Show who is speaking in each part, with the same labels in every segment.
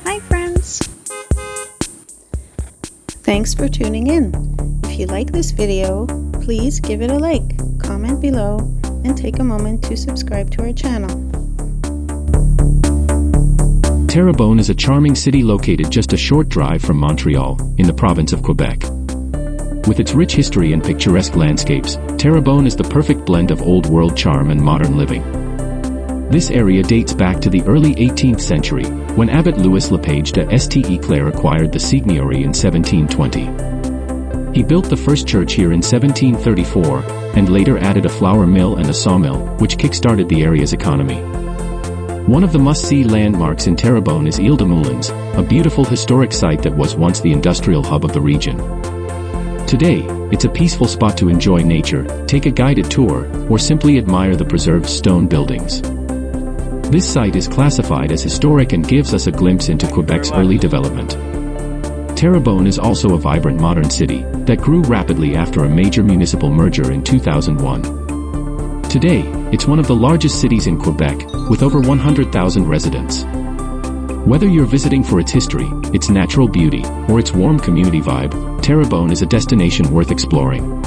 Speaker 1: Hi friends! Thanks for tuning in. If you like this video, please give it a like, comment below, and take a moment to subscribe to our channel.
Speaker 2: Terrebonne is a charming city located just a short drive from Montreal, in the province of Quebec. With its rich history and picturesque landscapes, Terrebonne is the perfect blend of old-world charm and modern living. This area dates back to the early 18th century, when Abbot Louis Lepage de St. Clair acquired the seigneury in 1720. He built the first church here in 1734, and later added a flour mill and a sawmill, which kick-started the area's economy. One of the must-see landmarks in Terrebonne is Île de Moulins, a beautiful historic site that was once the industrial hub of the region. Today, it's a peaceful spot to enjoy nature, take a guided tour, or simply admire the preserved stone buildings. This site is classified as historic and gives us a glimpse into Quebec's early development. Terrebonne is also a vibrant modern city that grew rapidly after a major municipal merger in 2001. Today, it's one of the largest cities in Quebec, with over 100,000 residents. Whether you're visiting for its history, its natural beauty, or its warm community vibe, Terrebonne is a destination worth exploring.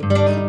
Speaker 1: Bye.